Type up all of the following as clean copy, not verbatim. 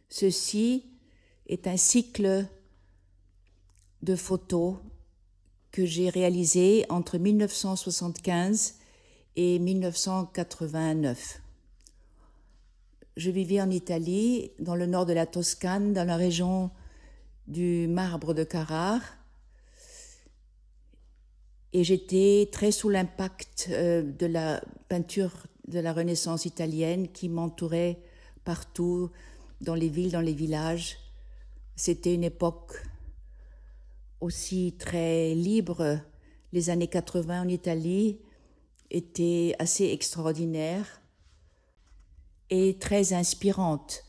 Ceci est un cycle de photos que j'ai réalisé entre 1975 et 1989. Je vivais en Italie, dans le nord de la Toscane, dans la région du marbre de Carrare, et j'étais très sous l'impact de la peinture de la Renaissance italienne qui m'entourait partout, dans les villes, dans les villages. C'était une époque aussi très libre. Les années 80 en Italie étaient assez extraordinaires et très inspirantes.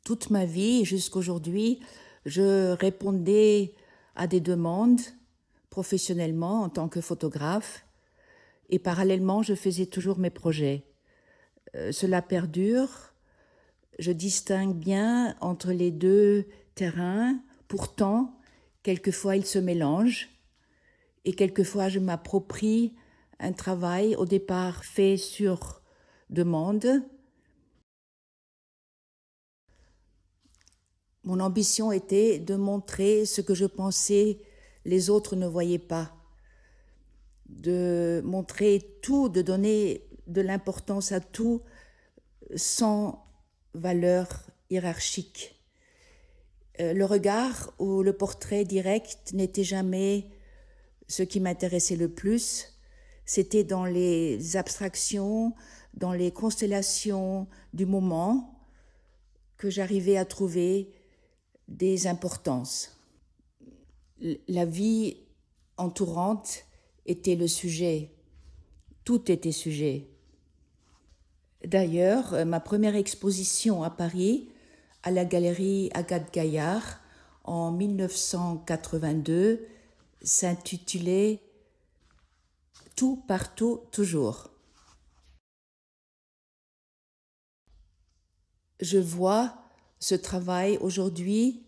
Toute ma vie, jusqu'aujourd'hui, je répondais à des demandes professionnellement en tant que photographe et parallèlement, je faisais toujours mes projets. Cela perdure. Je distingue bien entre les deux terrains. Pourtant, quelquefois, ils se mélangent et quelquefois, je m'approprie un travail au départ fait sur demande. Mon ambition était de montrer ce que je pensais les autres ne voyaient pas, de montrer tout, de donner de l'importance à tout sans valeur hiérarchique. Le regard ou le portrait direct n'était jamais ce qui m'intéressait le plus. C'était dans les abstractions, dans les constellations du moment que j'arrivais à trouver des importances. La vie entourante était le sujet. Tout était sujet. D'ailleurs, ma première exposition à Paris, à la galerie Agathe Gaillard, en 1982, s'intitulait « Tout, partout, toujours ». Je vois ce travail aujourd'hui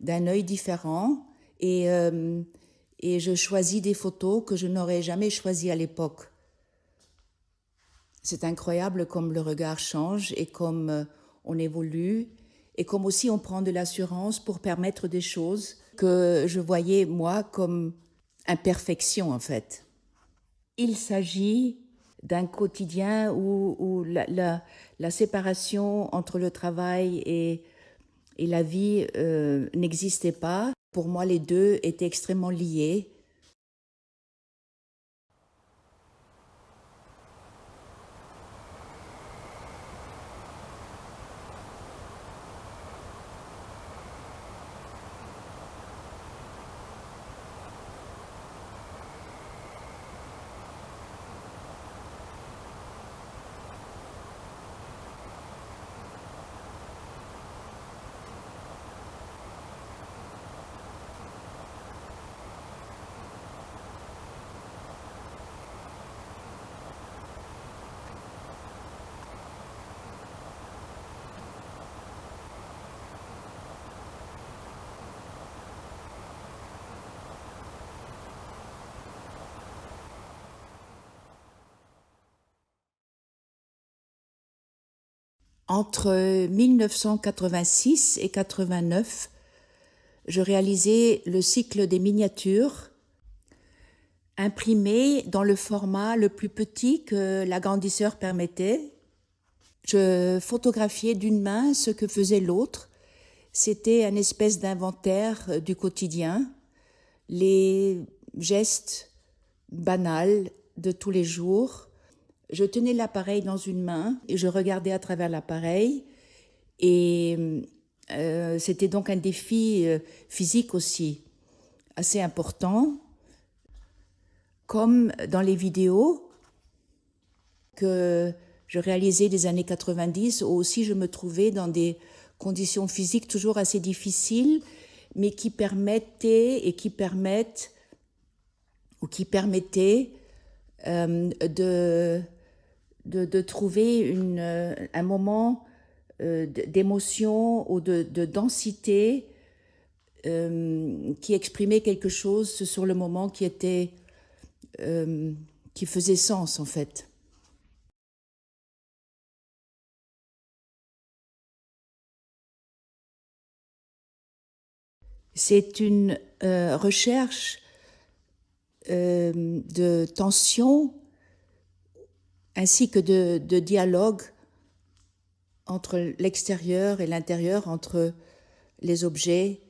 d'un œil différent et je choisis des photos que je n'aurais jamais choisies à l'époque. C'est incroyable comme le regard change et comme on évolue et comme aussi on prend de l'assurance pour permettre des choses que je voyais moi comme imperfection en fait. Il s'agit d'un quotidien où la séparation entre le travail et la vie n'existait pas. Pour moi, les deux étaient extrêmement liés. Entre 1986 et 89, je réalisais le cycle des miniatures imprimées dans le format le plus petit que l'agrandisseur permettait. Je photographiais d'une main ce que faisait l'autre. C'était une espèce d'inventaire du quotidien, les gestes banals de tous les jours. Je tenais l'appareil dans une main et je regardais à travers l'appareil. Et c'était donc un défi physique aussi assez important. Comme dans les vidéos que je réalisais des années 90, où aussi je me trouvais dans des conditions physiques toujours assez difficiles, mais qui permettaient et qui permettent ou qui permettaient de trouver un moment d'émotion ou de densité qui exprimait quelque chose sur le moment qui faisait sens en fait. C'est une recherche de tension ainsi que de dialogue entre l'extérieur et l'intérieur, entre les objets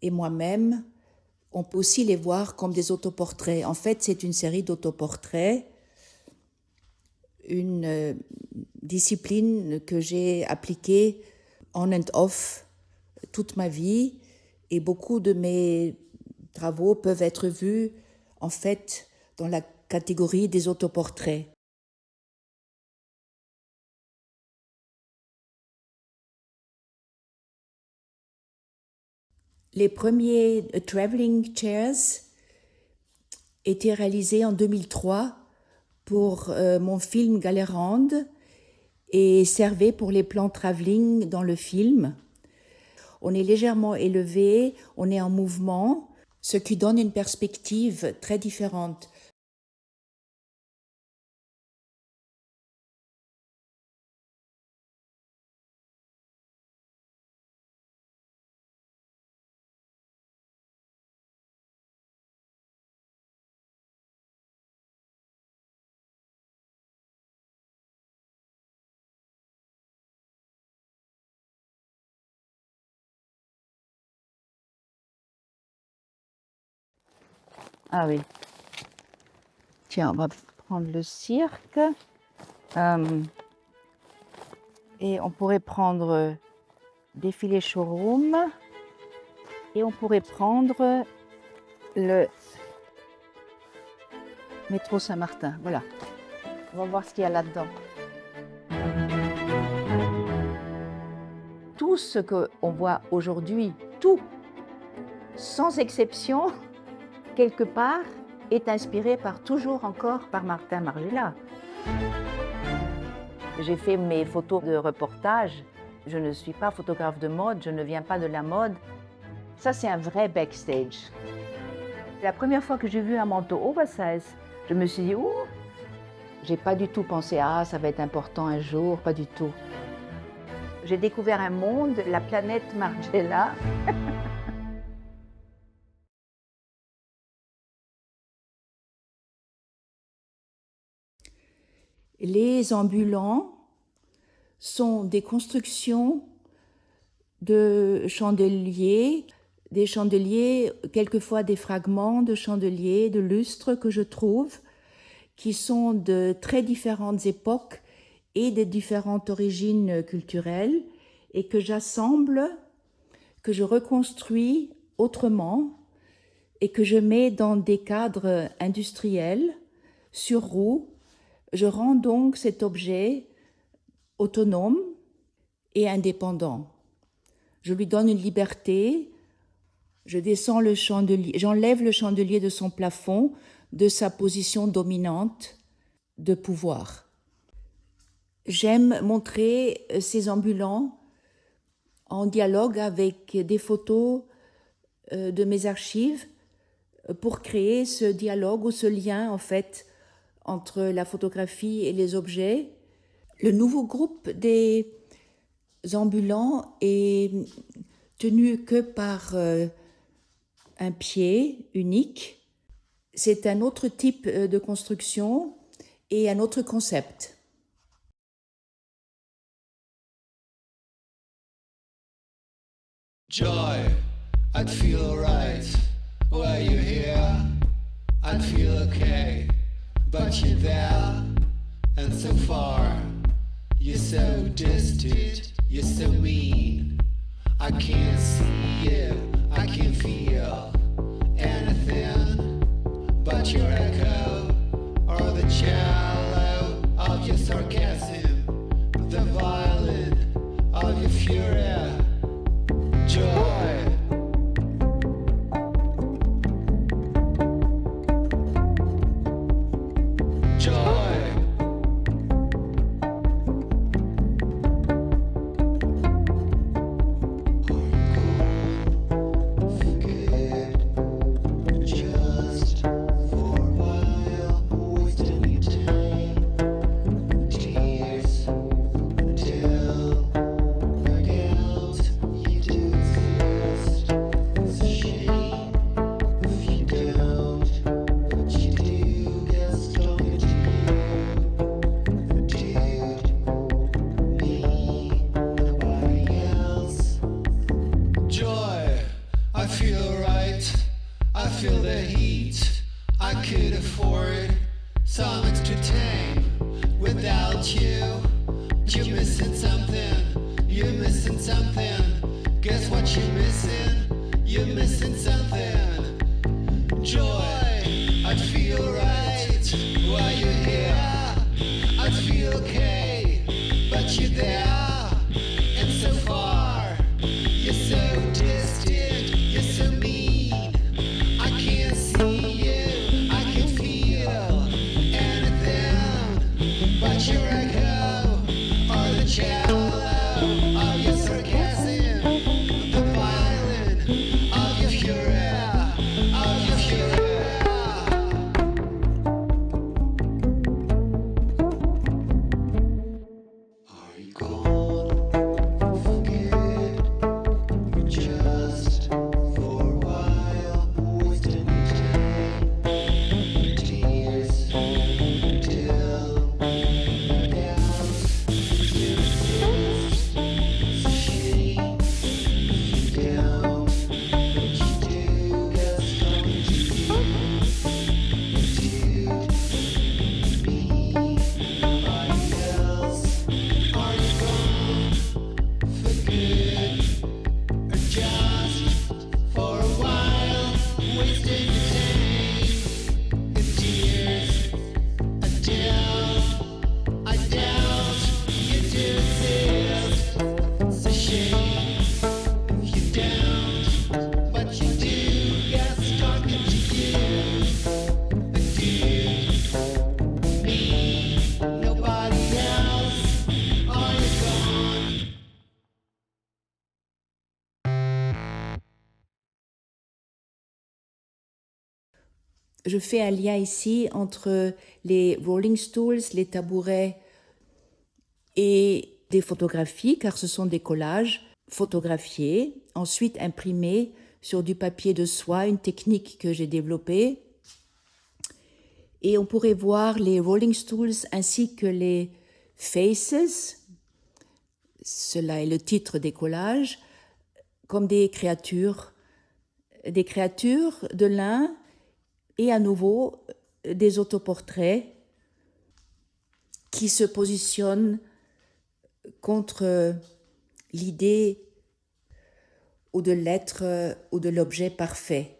et moi-même. On peut aussi les voir comme des autoportraits. En fait, c'est une série d'autoportraits, une discipline que j'ai appliquée on and off toute ma vie, et beaucoup de mes travaux peuvent être vus en fait dans la catégorie des autoportraits. Les premiers traveling chairs étaient réalisés en 2003 pour mon film Galérande et servaient pour les plans travelling dans le film. On est légèrement élevé, on est en mouvement, ce qui donne une perspective très différente. Ah oui. Tiens, on va prendre le cirque. Et on pourrait prendre défilé showroom. Et on pourrait prendre le métro Saint-Martin. Voilà. On va voir ce qu'il y a là-dedans. Tout ce qu'on voit aujourd'hui, tout, sans exception, quelque part, est inspiré toujours encore par Martin Margiela. J'ai fait mes photos de reportage. Je ne suis pas photographe de mode, je ne viens pas de la mode. Ça, c'est un vrai backstage. La première fois que j'ai vu un manteau oversize, je me suis dit, oh, j'ai pas du tout pensé, ah, ça va être important un jour, pas du tout. J'ai découvert un monde, la planète Margiela. Les ambulants sont des constructions de chandeliers, des chandeliers, quelquefois des fragments de chandeliers, de lustres que je trouve, qui sont de très différentes époques et de différentes origines culturelles, et que j'assemble, que je reconstruis autrement, et que je mets dans des cadres industriels, sur roue. Je rends donc cet objet autonome et indépendant. Je lui donne une liberté, je descends le chandelier, j'enlève le chandelier de son plafond, de sa position dominante de pouvoir. J'aime montrer ces ambulants en dialogue avec des photos de mes archives pour créer ce dialogue ou ce lien en fait entre la photographie et les objets. Le nouveau groupe des ambulants est tenu que par un pied unique. C'est un autre type de construction et un autre concept. Joy, I'd feel alright. Were you here? I'd feel okay. But you're there, and so far. You're so distant, you're so mean. I can't see you, I can't feel anything but your echo or the cello of your sarcasm, the violin of your fury. Joy. Joy. Forget feel the heat. I could afford some extra time without you. You're missing something. You're missing something. Guess what you're missing? You're missing something. Joy, I'd feel right while you're here. I'd feel okay, but you're there. And so far, you're so distant, you're so mean. I can't see you, I can feel anything but your echo or the cello of your sarcasm, the violin of your fury, of your fury. Are you gone? Forget just for a while, wasting each day, tears till down. You exist, it's a shame. Down, what you do, guess how you do. Me, nobody else. Are you gone for good? Or just for a while, wasting your time in tears. I doubt you do exist. It's a shame if you don't, but you do. Yes, talking to you, me, nobody else. Are you gone? Je fais un lien ici entre les rolling stools, les tabourets et des photographies, car ce sont des collages photographiés, ensuite imprimés sur du papier de soie, une technique que j'ai développée. Et on pourrait voir les rolling stools ainsi que les faces, cela est le titre des collages, comme des créatures de lin et à nouveau des autoportraits qui se positionnent contre l'idée ou de l'être ou de l'objet parfait.